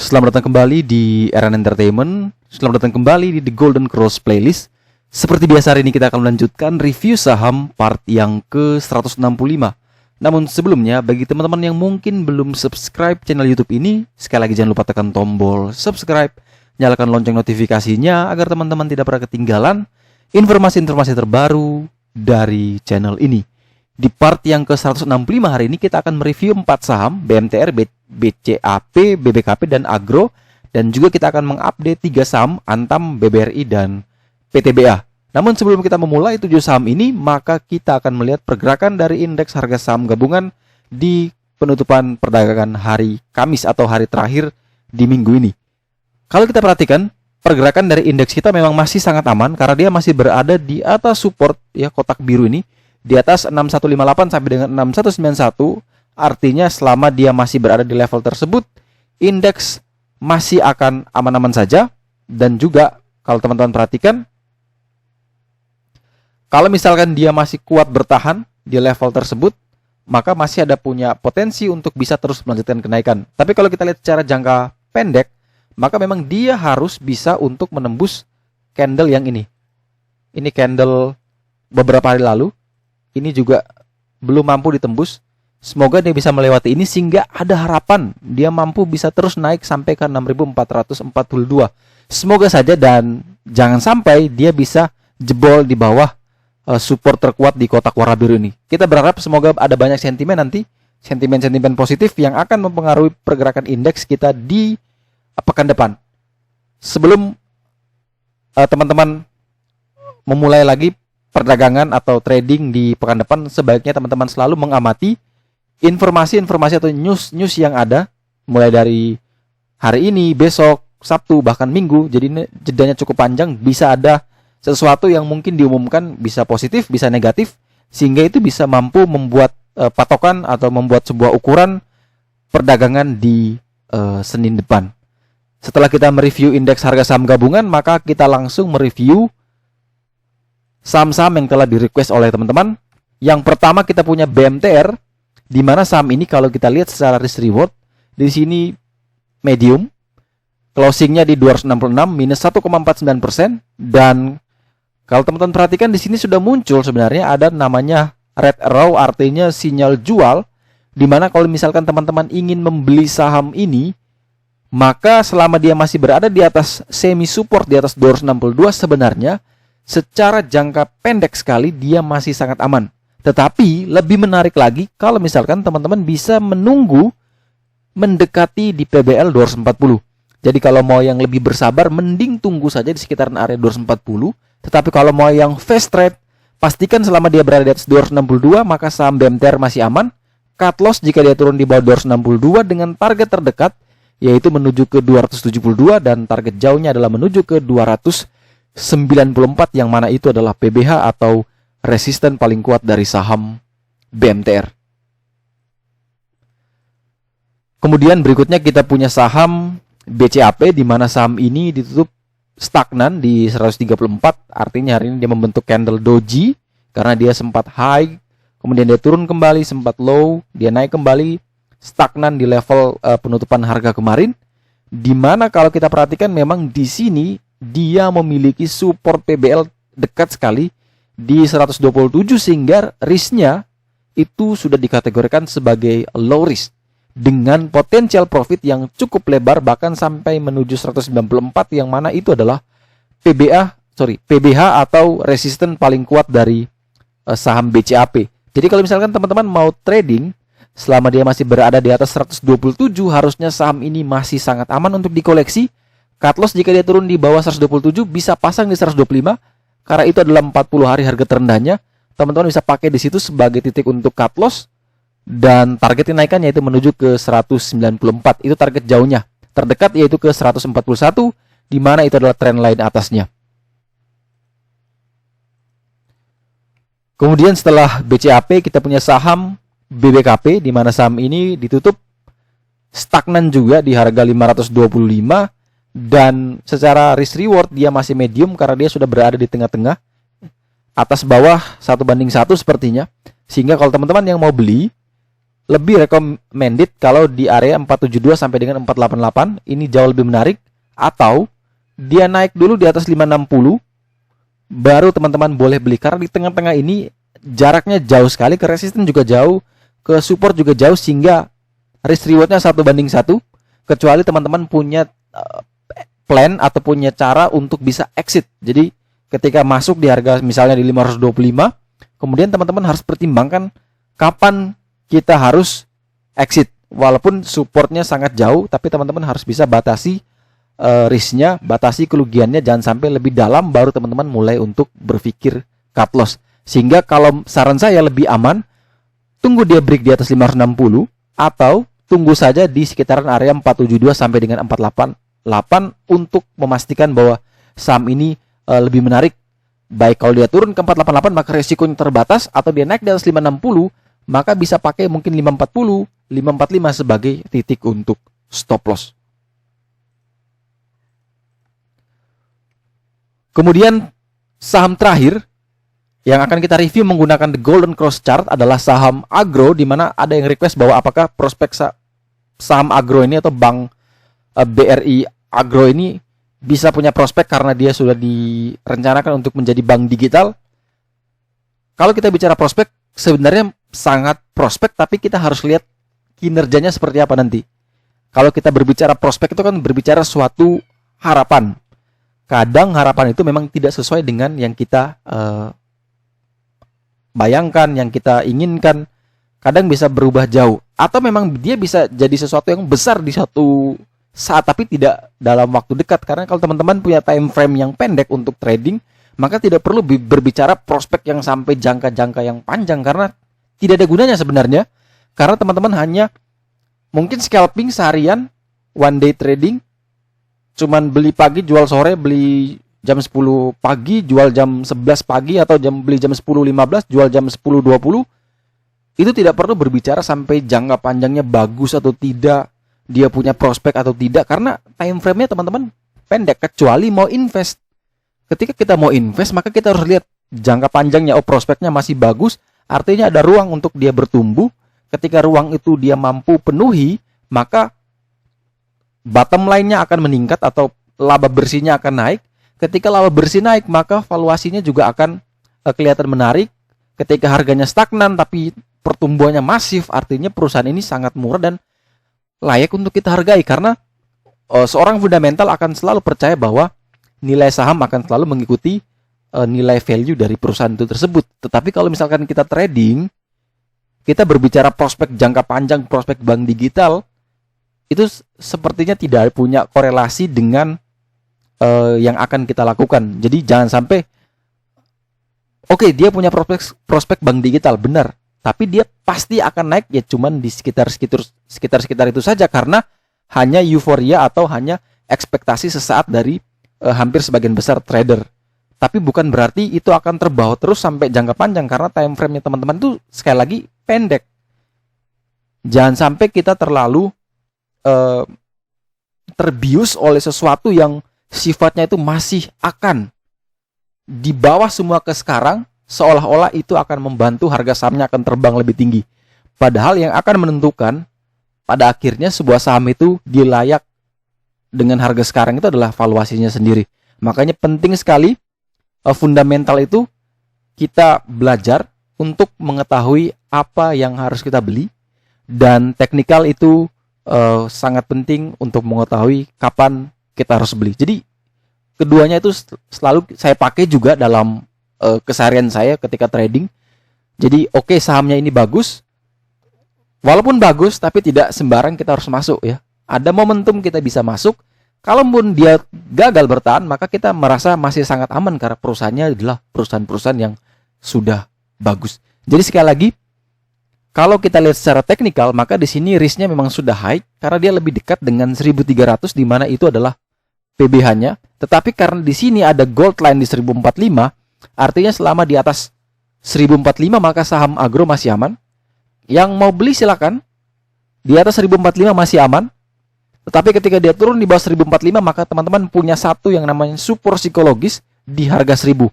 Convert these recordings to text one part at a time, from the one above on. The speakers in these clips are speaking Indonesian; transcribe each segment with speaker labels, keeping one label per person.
Speaker 1: Selamat datang kembali di Eran Entertainment. Selamat datang kembali di The Golden Cross Playlist. Seperti biasa, hari ini kita akan melanjutkan review saham part yang ke-165. Namun sebelumnya, bagi teman-teman yang mungkin belum subscribe channel YouTube ini, sekali lagi jangan lupa tekan tombol subscribe, nyalakan lonceng notifikasinya agar teman-teman tidak pernah ketinggalan informasi-informasi terbaru dari channel ini. Di part yang ke-165 hari ini kita akan mereview 4 saham, BMTR, BCAP, BBKP, dan Agro. Dan juga kita akan mengupdate 3 saham, Antam, BBRI, dan PTBA. Namun sebelum kita memulai 7 saham ini, maka kita akan melihat pergerakan dari indeks harga saham gabungan di penutupan perdagangan hari Kamis atau hari terakhir di minggu ini. Kalau kita perhatikan, pergerakan dari indeks kita memang masih sangat aman karena dia masih berada di atas support ya, kotak biru ini, di atas 6158 sampai dengan 6191. Artinya selama dia masih berada di level tersebut, indeks masih akan aman-aman saja. Dan juga kalau teman-teman perhatikan, kalau misalkan dia masih kuat bertahan di level tersebut, maka masih ada punya potensi untuk bisa terus melanjutkan kenaikan. Tapi kalau kita lihat secara jangka pendek, maka memang dia harus bisa untuk menembus candle yang ini. Ini candle beberapa hari lalu. Ini juga belum mampu ditembus. Semoga dia bisa melewati ini sehingga ada harapan dia mampu bisa terus naik sampai ke 6.442. Semoga saja, dan jangan sampai dia bisa jebol di bawah support terkuat di kotak warna biru ini. Kita berharap semoga ada banyak sentimen nanti, sentimen-sentimen positif yang akan mempengaruhi pergerakan indeks kita di pekan depan. Sebelum teman-teman memulai lagi perdagangan atau trading di pekan depan, sebaiknya teman-teman selalu mengamati informasi-informasi atau news yang ada mulai dari hari ini, besok, Sabtu, bahkan Minggu. Jadi ini jedanya cukup panjang, bisa ada sesuatu yang mungkin diumumkan, bisa positif, bisa negatif, sehingga itu bisa mampu membuat patokan atau membuat sebuah ukuran perdagangan di Senin depan. Setelah kita mereview indeks harga saham gabungan, maka kita langsung mereview saham-saham yang telah di-request oleh teman-teman. Yang pertama kita punya BMTR, di mana saham ini kalau kita lihat secara risk reward, di sini medium, closingnya di 266 minus 1,49%. Dan kalau teman-teman perhatikan di sini sudah muncul sebenarnya ada namanya red arrow, artinya sinyal jual, di mana kalau misalkan teman-teman ingin membeli saham ini, maka selama dia masih berada di atas semi support di atas 262, sebenarnya secara jangka pendek sekali dia masih sangat aman. Tetapi lebih menarik lagi kalau misalkan teman-teman bisa menunggu mendekati di PBL 240. Jadi kalau mau yang lebih bersabar, mending tunggu saja di sekitaran area 240. Tetapi kalau mau yang fast trade, pastikan selama dia berada di atas 262, maka saham BMTR masih aman. Cut loss jika dia turun di bawah 262 dengan target terdekat yaitu menuju ke 272, dan target jauhnya adalah menuju ke 294, yang mana itu adalah PBH atau resisten paling kuat dari saham BMTR. Kemudian berikutnya kita punya saham BCAP, di mana saham ini ditutup stagnan di 134, artinya hari ini dia membentuk candle doji karena dia sempat high, kemudian dia turun kembali, sempat low, dia naik kembali, stagnan di level penutupan harga kemarin. Di mana kalau kita perhatikan memang di sini dia memiliki support PBL dekat sekali di 127, sehingga risknya itu sudah dikategorikan sebagai low risk dengan potensial profit yang cukup lebar bahkan sampai menuju 194, yang mana itu adalah PBH atau resisten paling kuat dari saham BCAP. Jadi kalau misalkan teman-teman mau trading selama dia masih berada di atas 127, harusnya saham ini masih sangat aman untuk dikoleksi. Cut loss jika dia turun di bawah 127 bisa pasang di 125 karena itu adalah 40 hari harga terendahnya. Teman-teman bisa pakai di situ sebagai titik untuk cut loss, dan target kenaikannya itu menuju ke 194. Itu target jauhnya. Terdekat yaitu ke 141, di mana itu adalah trendline atasnya. Kemudian setelah BCAP kita punya saham BBKP, di mana saham ini ditutup stagnan juga di harga 525, dan secara risk reward dia masih medium karena dia sudah berada di tengah-tengah, atas bawah 1:1 sepertinya. Sehingga kalau teman-teman yang mau beli, lebih recommended kalau di area 472 sampai dengan 488, ini jauh lebih menarik. Atau dia naik dulu di atas 560, baru teman-teman boleh beli, karena di tengah-tengah ini jaraknya jauh sekali, ke resisten juga jauh, ke support juga jauh, sehingga risk rewardnya 1:1. Kecuali teman-teman punya plan atau punya cara untuk bisa exit. Jadi ketika masuk di harga misalnya di 525, kemudian teman-teman harus pertimbangkan kapan kita harus exit. Walaupun supportnya sangat jauh, tapi teman-teman harus bisa batasi risknya, batasi kerugiannya, jangan sampai lebih dalam, baru teman-teman mulai untuk berpikir cut loss. Sehingga kalau saran saya lebih aman, tunggu dia break di atas 560, atau tunggu saja di sekitaran area 472 sampai dengan 488 untuk memastikan bahwa saham ini lebih menarik. Baik kalau dia turun ke 488 maka resikonya terbatas, atau dia naik di atas 560 maka bisa pakai mungkin 540, 545 sebagai titik untuk stop loss. Kemudian saham terakhir yang akan kita review menggunakan the golden cross chart adalah saham agro, di mana ada yang request bahwa apakah prospek saham agro ini atau bank BRI Agro ini bisa punya prospek karena dia sudah direncanakan untuk menjadi bank digital. Kalau kita bicara prospek, sebenarnya sangat prospek, tapi kita harus lihat kinerjanya seperti apa nanti. Kalau kita berbicara prospek itu kan berbicara suatu harapan. Kadang harapan itu memang tidak sesuai dengan yang kita bayangkan, yang kita inginkan. Kadang bisa berubah jauh, atau memang dia bisa jadi sesuatu yang besar di suatu saat, tapi tidak dalam waktu dekat. Karena kalau teman-teman punya time frame yang pendek untuk trading, maka tidak perlu berbicara prospek yang sampai jangka-jangka yang panjang, karena tidak ada gunanya sebenarnya. Karena teman-teman hanya mungkin scalping seharian, one day trading, cuman beli pagi, jual sore, beli jam 10 pagi, jual jam 11 pagi, atau beli jam 10.15, jual jam 10.20. Itu tidak perlu berbicara sampai jangka panjangnya bagus atau tidak, dia punya prospek atau tidak, karena time frame-nya teman-teman pendek, kecuali mau invest. Ketika kita mau invest, maka kita harus lihat jangka panjangnya. Oh, prospeknya masih bagus, artinya ada ruang untuk dia bertumbuh. Ketika ruang itu dia mampu penuhi, maka bottom line-nya akan meningkat atau laba bersihnya akan naik. Ketika laba bersih naik, maka valuasinya juga akan kelihatan menarik. Ketika harganya stagnan tapi pertumbuhannya masif, artinya perusahaan ini sangat murah dan layak untuk kita hargai. Karena seorang fundamental akan selalu percaya bahwa nilai saham akan selalu mengikuti nilai value dari perusahaan itu tersebut. Tetapi kalau misalkan kita trading, kita berbicara prospek jangka panjang, prospek bank digital, itu sepertinya tidak punya korelasi dengan yang akan kita lakukan. Jadi jangan sampai oke, dia punya prospek bank digital, benar, tapi dia pasti akan naik ya cuman di sekitar itu saja, karena hanya euforia atau hanya ekspektasi sesaat dari hampir sebagian besar trader. Tapi bukan berarti itu akan terbawa terus sampai jangka panjang, karena time frame-nya teman-teman itu sekali lagi pendek. Jangan sampai kita terlalu terbius oleh sesuatu yang sifatnya itu masih akan di bawah semua ke sekarang, seolah-olah itu akan membantu harga sahamnya akan terbang lebih tinggi. Padahal yang akan menentukan pada akhirnya sebuah saham itu dilayak dengan harga sekarang itu adalah valuasinya sendiri. Makanya penting sekali fundamental itu kita belajar untuk mengetahui apa yang harus kita beli, dan teknikal itu sangat penting untuk mengetahui kapan kita harus beli. Jadi keduanya itu selalu saya pakai juga dalam keseharian saya ketika trading. Jadi oke, sahamnya ini bagus, walaupun bagus tapi tidak sembarang kita harus masuk ya. Ada momentum kita bisa masuk. Kalaupun dia gagal bertahan, maka kita merasa masih sangat aman karena perusahaannya adalah perusahaan-perusahaan yang sudah bagus. Jadi sekali lagi, kalau kita lihat secara teknikal, maka di sini risknya memang sudah high karena dia lebih dekat dengan 1300, di mana itu adalah PBH-nya. Tetapi karena di sini ada gold line di 1045, artinya selama di atas 1045 maka saham agro masih aman. Yang mau beli silakan. Di atas 1045 masih aman. Tetapi ketika dia turun di bawah 1045, maka teman-teman punya satu yang namanya support psikologis di harga 1000.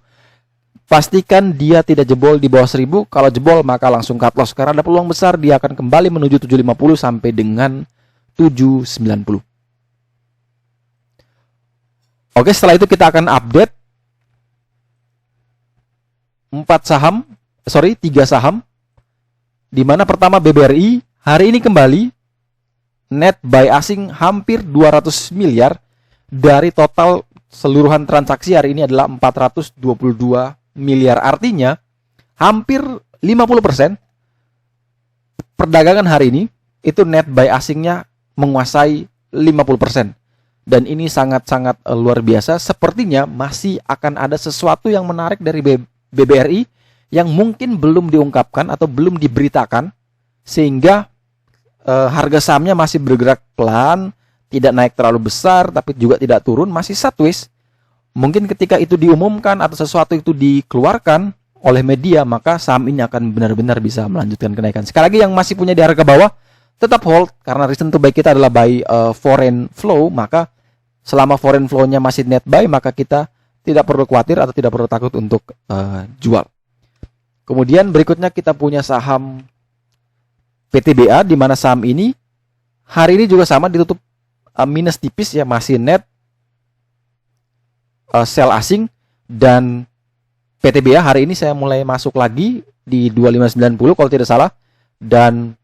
Speaker 1: pastikan dia tidak jebol di bawah 1000. Kalau jebol maka langsung cut loss karena ada peluang besar dia akan kembali menuju 750 sampai dengan 790. Oke, setelah itu kita akan update 3 saham. Di mana pertama BBRI hari ini kembali net buy asing hampir 200 miliar dari total seluruhan transaksi hari ini adalah 422 miliar. Artinya hampir 50% perdagangan hari ini itu net buy asingnya menguasai 50%. Dan ini sangat-sangat luar biasa. Sepertinya masih akan ada sesuatu yang menarik dari BBRI yang mungkin belum diungkapkan atau belum diberitakan, sehingga harga sahamnya masih bergerak pelan, tidak naik terlalu besar tapi juga tidak turun, masih sideways. Mungkin ketika itu diumumkan atau sesuatu itu dikeluarkan oleh media, maka saham ini akan benar-benar bisa melanjutkan kenaikan. Sekali lagi yang masih punya di harga bawah tetap hold, karena reason to buy kita adalah buy foreign flow. Maka selama foreign flow-nya masih net buy, maka kita tidak perlu khawatir atau tidak perlu takut untuk jual. Kemudian berikutnya kita punya saham PTBA, di mana saham ini hari ini juga sama ditutup minus tipis ya, masih net sell asing. Dan PTBA hari ini saya mulai masuk lagi di 2590 kalau tidak salah, dan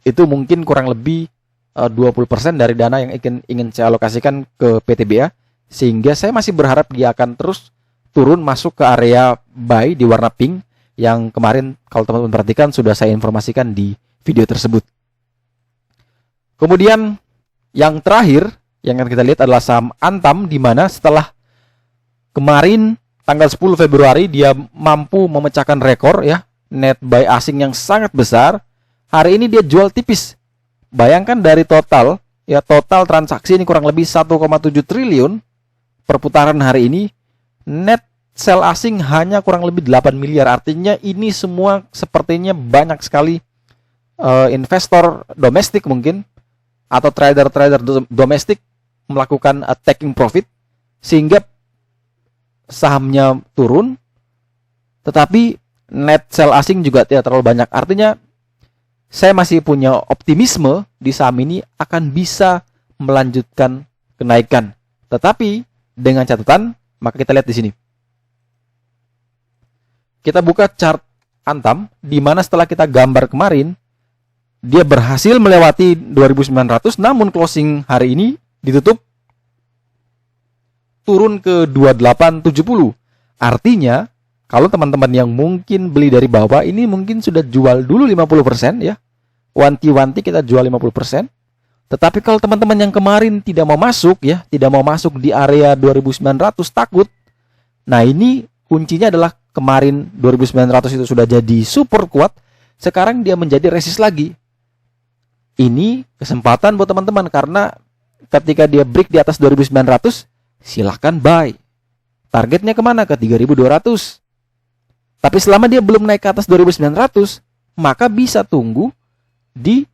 Speaker 1: itu mungkin kurang lebih 20% dari dana yang ingin saya alokasikan ke PTBA, sehingga saya masih berharap dia akan terus turun masuk ke area buy di warna pink yang kemarin kalau teman-teman perhatikan sudah saya informasikan di video tersebut. Kemudian yang terakhir yang akan kita lihat adalah saham Antam, di mana setelah kemarin tanggal 10 Februari dia mampu memecahkan rekor ya, net buy asing yang sangat besar. Hari ini dia jual tipis. Bayangkan dari total transaksi ini kurang lebih 1,7 triliun perputaran hari ini, net sell asing hanya kurang lebih 8 miliar. Artinya ini semua sepertinya banyak sekali investor domestik mungkin atau trader-trader domestik melakukan taking profit, sehingga sahamnya turun, tetapi net sell asing juga tidak terlalu banyak. Artinya saya masih punya optimisme di saham ini akan bisa melanjutkan kenaikan. Tetapi dengan catatan, maka kita lihat di sini. Kita buka chart Antam, di mana setelah kita gambar kemarin, dia berhasil melewati 2.900, namun closing hari ini ditutup turun ke 2870. Artinya, kalau teman-teman yang mungkin beli dari bawah, ini mungkin sudah jual dulu 50% ya. Wanti-wanti kita jual 50%. Tetapi kalau teman-teman yang kemarin tidak mau masuk ya, tidak mau masuk di area 2.900 takut. Nah, ini kuncinya adalah kemarin 2.900 itu sudah jadi super kuat, sekarang dia menjadi resist lagi. Ini kesempatan buat teman-teman, karena ketika dia break di atas 2.900, silahkan buy. Targetnya kemana? Ke 3.200. Tapi selama dia belum naik ke atas 2.900, maka bisa tunggu di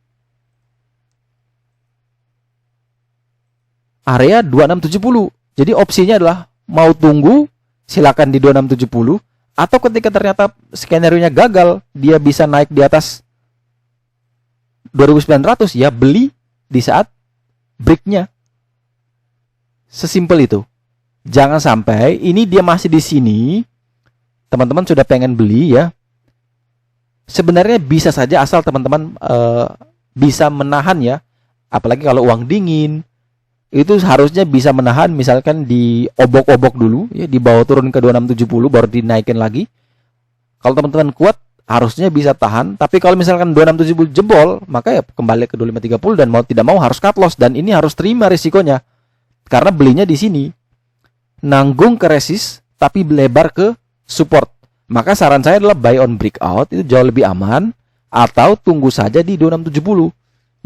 Speaker 1: area 2670. Jadi opsinya adalah mau tunggu, silakan di 2670, atau ketika ternyata skenario-nya gagal, dia bisa naik di atas 2.900, ya beli di saat break-nya. Sesimpel itu. Jangan sampai ini dia masih di sini, teman-teman sudah pengen beli ya. Sebenarnya bisa saja asal teman-teman bisa menahan ya. Apalagi kalau uang dingin, itu harusnya bisa menahan, misalkan di obok-obok dulu ya, dibawa turun ke 2670 baru dinaikin lagi. Kalau teman-teman kuat harusnya bisa tahan, tapi kalau misalkan 2670 jebol, maka ya kembali ke 2530 dan mau tidak mau harus cut loss, dan ini harus terima risikonya. Karena belinya di sini nanggung ke resist tapi lebar ke support. Maka saran saya adalah buy on breakout, itu jauh lebih aman, atau tunggu saja di 2670.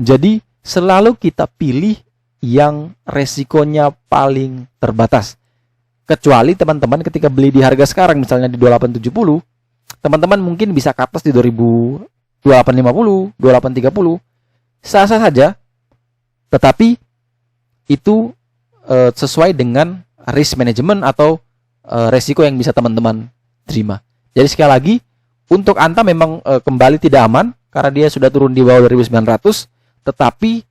Speaker 1: Jadi selalu kita pilih yang resikonya paling terbatas. Kecuali teman-teman ketika beli di harga sekarang misalnya di 2870, teman-teman mungkin bisa ke atas di 2850, 2830. Sah-sah saja. Tetapi itu sesuai dengan risk management atau resiko yang bisa teman-teman terima. Jadi sekali lagi, untuk Antam memang kembali tidak aman karena dia sudah turun di bawah 2.900, tetapi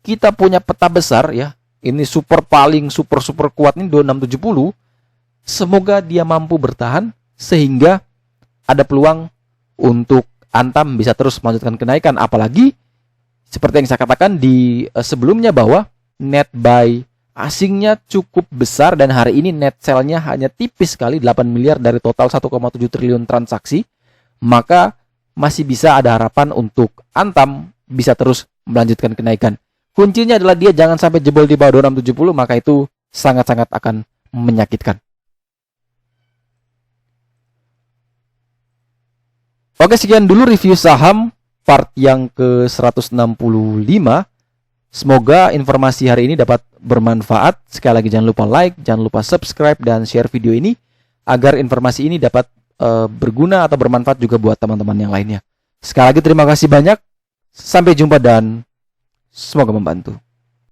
Speaker 1: kita punya peta besar ya. Ini super paling super kuat ini 2670. Semoga dia mampu bertahan sehingga ada peluang untuk Antam bisa terus melanjutkan kenaikan, apalagi seperti yang saya katakan di sebelumnya bahwa net buy asingnya cukup besar dan hari ini net sell-nya hanya tipis sekali 8 miliar dari total 1,7 triliun transaksi, maka masih bisa ada harapan untuk Antam bisa terus melanjutkan kenaikan. Kuncinya adalah dia jangan sampai jebol di bawah 2670, maka itu sangat-sangat akan menyakitkan. Oke, sekian dulu review saham part yang ke-165. Semoga informasi hari ini dapat bermanfaat. Sekali lagi jangan lupa like, jangan lupa subscribe dan share video ini agar informasi ini dapat berguna atau bermanfaat juga buat teman-teman yang lainnya. Sekali lagi terima kasih banyak. Sampai jumpa dan semoga membantu.